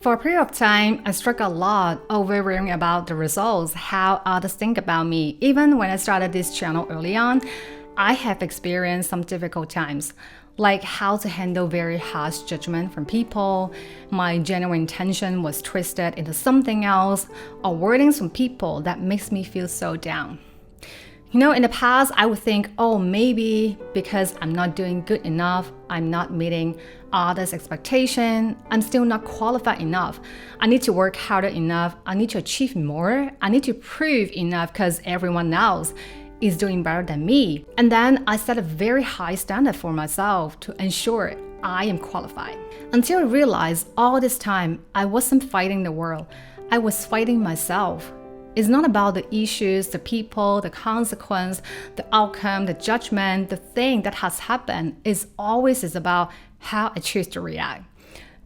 For a period of time, I struggled a lot over worrying about the results, how others think about me. Even when I started this channel early on, I have experienced some difficult times, like how to handle very harsh judgment from people, my genuine intention was twisted into something else, or wordings from people that makes me feel so down. In the past, I would think, oh, maybe because I'm not doing good enough, I'm not meeting others' expectation, I'm still not qualified enough. I need to work harder enough. I need to achieve more. I need to prove enough because everyone else is doing better than me. And then I set a very high standard for myself to ensure I am qualified. Until I realized all this time, I wasn't fighting the world. I was fighting myself. It's not about the issues, the people, the consequence, the outcome, the judgment, the thing that has happened. It's always about how I choose to react.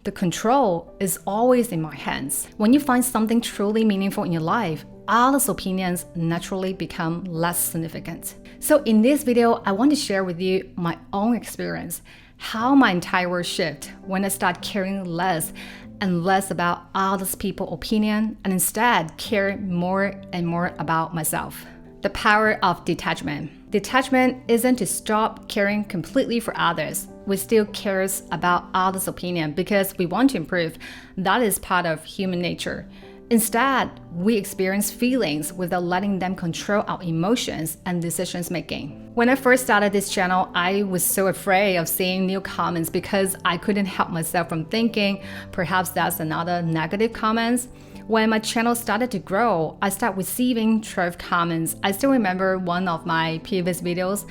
The control is always in my hands. When you find something truly meaningful in your life, others' opinions naturally become less significant. So in this video, I want to share with you my own experience, how my entire world shifted when I started caring less and less about others people's opinion and instead care more and more about myself. The power of detachment. Detachment isn't to stop caring completely for others. We still care about others' opinion because we want to improve. That is part of human nature. Instead, we experience feelings without letting them control our emotions and decisions making. When I first started this channel, I was so afraid of seeing new comments because I couldn't help myself from thinking perhaps that's another negative comments. When my channel started to grow, I started receiving trove comments. I still remember one of my previous videos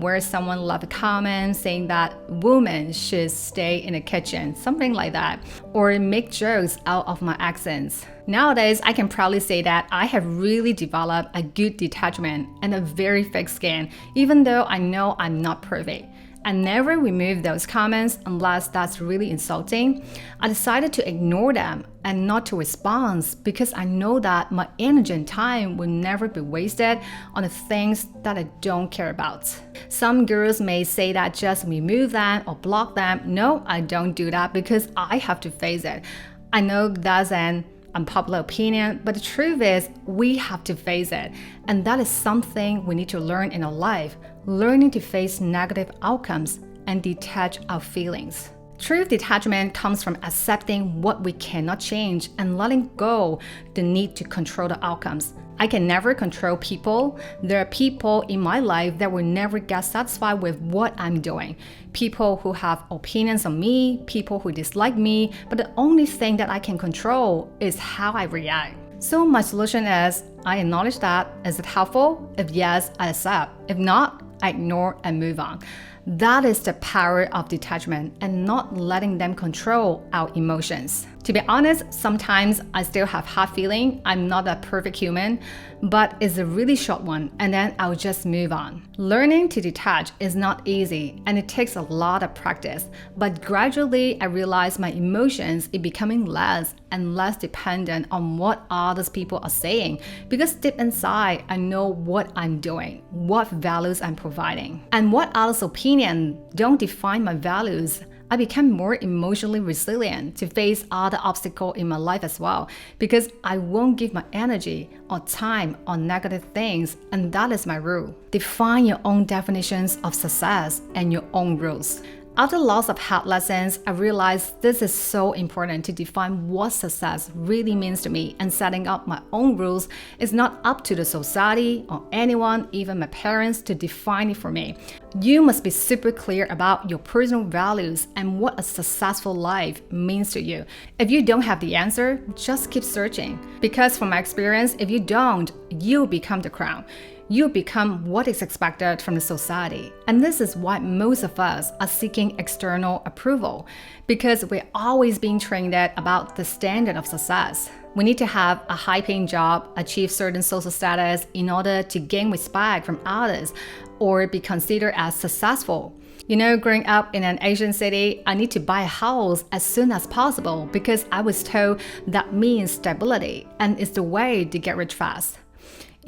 where someone left a comment saying that women should stay in the kitchen, something like that, or make jokes out of my accents. Nowadays, I can proudly say that I have really developed a good detachment and a very thick skin, even though I know I'm not perfect. I never remove those comments unless that's really insulting. I decided to ignore them and not to respond because I know that my energy and time will never be wasted on the things that I don't care about. Some girls may say that just remove them or block them. No, I don't do that because I have to face it. I know that's an unpopular opinion, but the truth is we have to face it. And that is something we need to learn in our life, learning to face negative outcomes and detach our feelings. True detachment comes from accepting what we cannot change and letting go the need to control the outcomes. I can never control people. There are people in my life that will never get satisfied with what I'm doing. People who have opinions on me, people who dislike me, but the only thing that I can control is how I react. So my solution is, I acknowledge that. Is it helpful? If yes, I accept. If not, I ignore and move on. That is the power of detachment and not letting them control our emotions. To be honest, sometimes I still have hard feeling. I'm not a perfect human, but it's a really short one, and then I'll just move on. Learning to detach is not easy, and it takes a lot of practice, but gradually I realize my emotions are becoming less and less dependent on what others people are saying, because deep inside, I know what I'm doing, what values I'm providing, and what others' opinion don't define my values. I become more emotionally resilient to face other obstacles in my life as well, because I won't give my energy or time on negative things, and that is my rule. Define your own definitions of success and your own rules. After lots of hard lessons, I realized this is so important to define what success really means to me, and setting up my own rules is not up to the society or anyone, even my parents, to define it for me. You must be super clear about your personal values and what a successful life means to you. If you don't have the answer, just keep searching. Because from my experience, if you don't, you become the crown. You become what is expected from the society. And this is why most of us are seeking external approval, because we're always being trained about the standard of success. We need to have a high-paying job, achieve certain social status in order to gain respect from others or be considered as successful. Growing up in an Asian city, I need to buy a house as soon as possible because I was told that means stability and it's the way to get rich fast.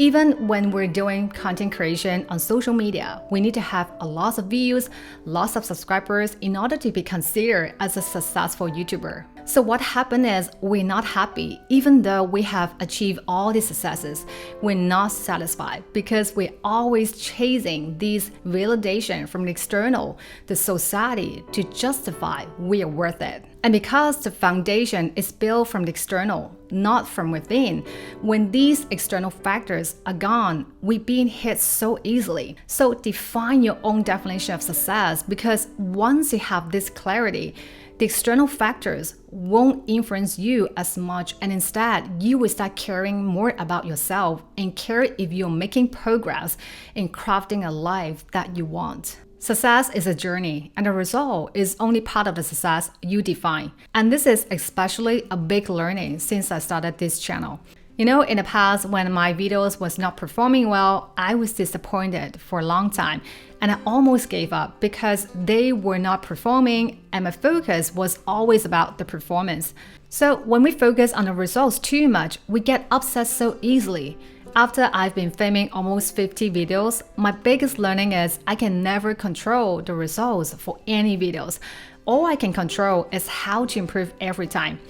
Even when we're doing content creation on social media, we need to have a lot of views, lots of subscribers in order to be considered as a successful YouTuber. So what happened is we're not happy. Even though we have achieved all these successes, we're not satisfied because we're always chasing these validation from the external, the society, to justify we are worth it. And because the foundation is built from the external, not from within, when these external factors are gone, we're being hit so easily. So define your own definition of success, because once you have this clarity, the external factors won't influence you as much, and instead you will start caring more about yourself and care if you're making progress in crafting a life that you want. Success is a journey, and the result is only part of the success you define. And this is especially a big learning since I started this channel. You know, in the past, when my videos was not performing well, I was disappointed for a long time, and I almost gave up because they were not performing and my focus was always about the performance. So when we focus on the results too much, we get upset so easily. After I've been filming almost 50 videos, my biggest learning is I can never control the results for any videos. All I can control is how to improve every time.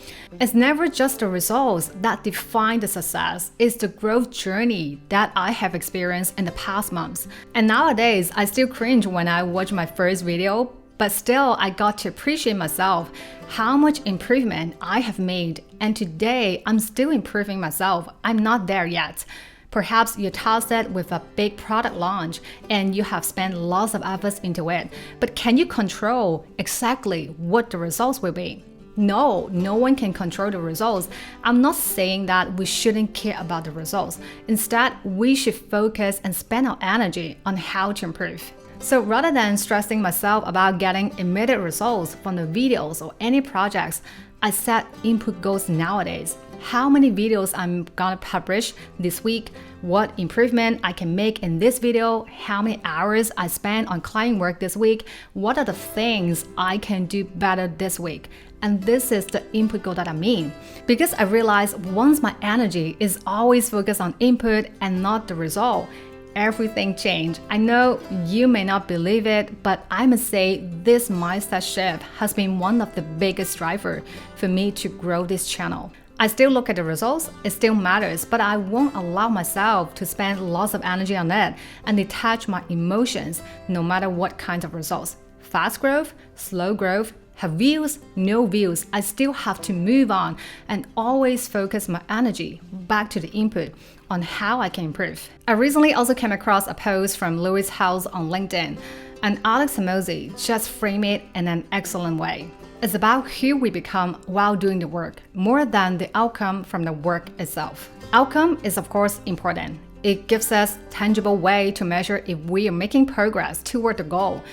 It's never just the results that define the success, it's the growth journey that I have experienced in the past months. And nowadays, I still cringe when I watch my first video, but still I got to appreciate myself, how much improvement I have made. And today, I'm still improving myself. I'm not there yet. Perhaps you're tasked with a big product launch and you have spent lots of efforts into it, but can you control exactly what the results will be? No one can control the results. I'm not saying that we shouldn't care about the results. Instead, we should focus and spend our energy on how to improve. So rather than stressing myself about getting immediate results from the videos or any projects, I set input goals nowadays. How many videos I'm gonna publish this week, what improvement I can make in this video, how many hours I spend on client work this week, what are the things I can do better this week. And this is the input goal that I mean. Because I realized once my energy is always focused on input and not the result, everything changed. I know you may not believe it, but I must say this mindset shift has been one of the biggest drivers for me to grow this channel. I still look at the results, it still matters, but I won't allow myself to spend lots of energy on it and detach my emotions no matter what kind of results. Fast growth, slow growth, have views, no views, I still have to move on and always focus my energy back to the input on how I can improve. I recently also came across a post from Louis House on LinkedIn, and Alex Hamosi just framed it in an excellent way. It's about who we become while doing the work, more than the outcome from the work itself. Outcome is of course important. It gives us a tangible way to measure if we are making progress toward the goal.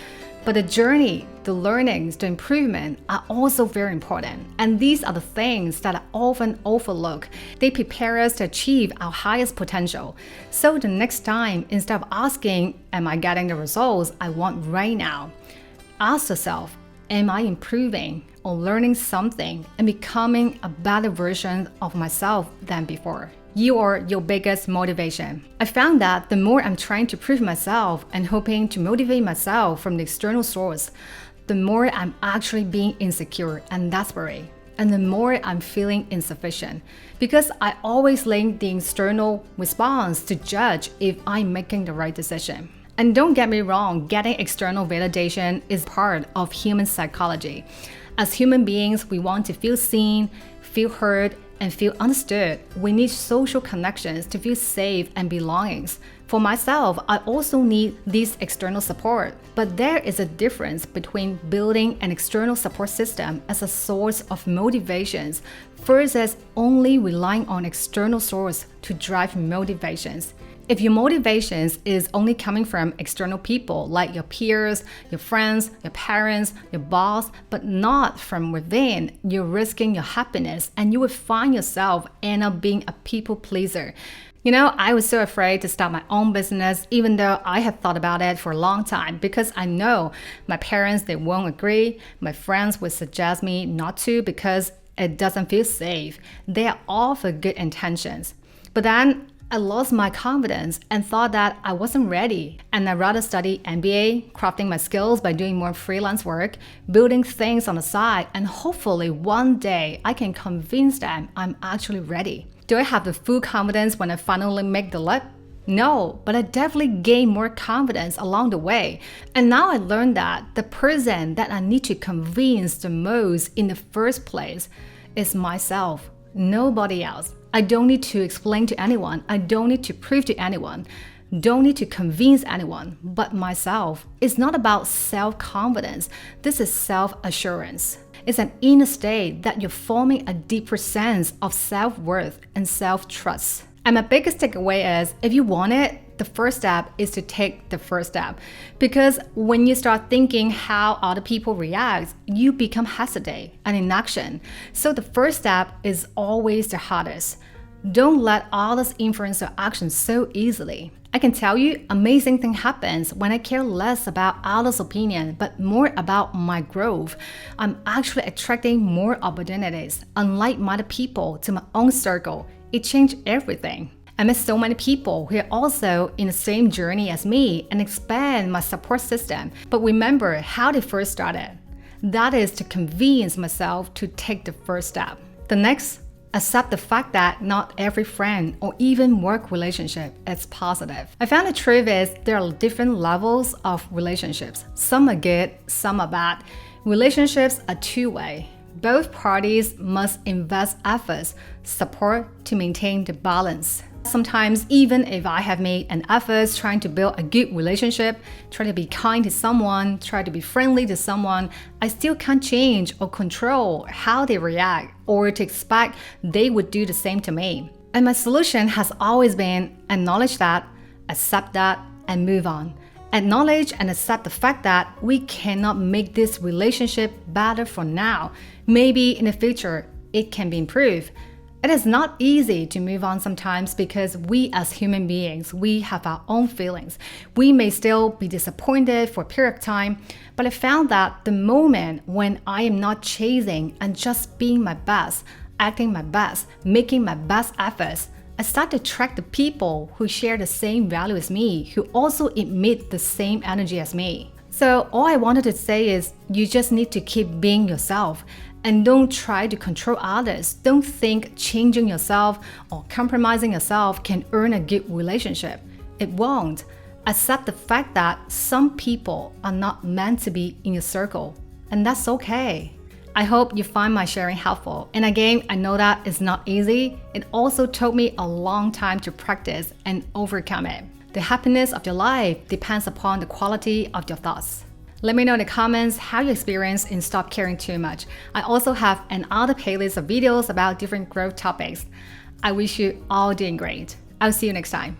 But the journey, the learnings, the improvement are also very important. And these are the things that are often overlooked. They prepare us to achieve our highest potential. So the next time, instead of asking, am I getting the results I want right now? Ask yourself, am I improving or learning something and becoming a better version of myself than before? You are your biggest motivation. I found that the more I'm trying to prove myself and hoping to motivate myself from the external source, the more I'm actually being insecure and desperate, and the more I'm feeling insufficient, because I always link the external response to judge if I'm making the right decision. And don't get me wrong, getting external validation is part of human psychology. As human beings, we want to feel seen, feel heard, and feel understood. We need social connections to feel safe and belongings. For myself, I also need this external support. But there is a difference between building an external support system as a source of motivations versus only relying on external source to drive motivations. If your motivations is only coming from external people like your peers, your friends, your parents, your boss, but not from within, you're risking your happiness and you will find yourself end up being a people pleaser. You know, I was so afraid to start my own business, even though I had thought about it for a long time, because I know my parents, they won't agree. My friends would suggest me not to because it doesn't feel safe. They are all for good intentions. But then I lost my confidence and thought that I wasn't ready, and I'd rather study MBA, crafting my skills by doing more freelance work, building things on the side, and hopefully one day I can convince them I'm actually ready. Do I have the full confidence when I finally make the leap? No, but I definitely gained more confidence along the way. And now I learned that the person that I need to convince the most in the first place is myself, nobody else. I don't need to explain to anyone. I don't need to prove to anyone. Don't need to convince anyone but myself. It's not about self-confidence. This is self-assurance. It's an inner state that you're forming a deeper sense of self-worth and self-trust. And my biggest takeaway is, if you want it, the first step is to take the first step. Because when you start thinking how other people react, you become hesitant and inaction. So the first step is always the hardest. Don't let others influence your actions so easily. I can tell you, amazing thing happens when I care less about others' opinion, but more about my growth. I'm actually attracting more opportunities, like-minded people to my own circle. It changed everything. I met so many people who are also in the same journey as me and expand my support system. But remember how they first started. That is to convince myself to take the first step. The next, accept the fact that not every friend or even work relationship is positive. I found the truth is there are different levels of relationships. Some are good, some are bad. Relationships are two-way. Both parties must invest efforts, support to maintain the balance. Sometimes, even if I have made an effort trying to build a good relationship, try to be kind to someone, try to be friendly to someone, I still can't change or control how they react or to expect they would do the same to me. And my solution has always been acknowledge that, accept that, and move on. Acknowledge and accept the fact that we cannot make this relationship better for now. Maybe in the future, it can be improved. It is not easy to move on sometimes because we as human beings, we have our own feelings. We may still be disappointed for a period of time, but I found that the moment when I am not chasing and just being my best, acting my best, making my best efforts, I start to attract the people who share the same value as me, who also emit the same energy as me. So all I wanted to say is you just need to keep being yourself and don't try to control others. Don't think changing yourself or compromising yourself can earn a good relationship. It won't. Accept the fact that some people are not meant to be in your circle, and that's okay. I hope you find my sharing helpful. And again, I know that it's not easy. It also took me a long time to practice and overcome it. The happiness of your life depends upon the quality of your thoughts. Let me know in the comments how you experience in Stop Caring Too Much. I also have another playlist of videos about different growth topics. I wish you all doing great. I'll see you next time.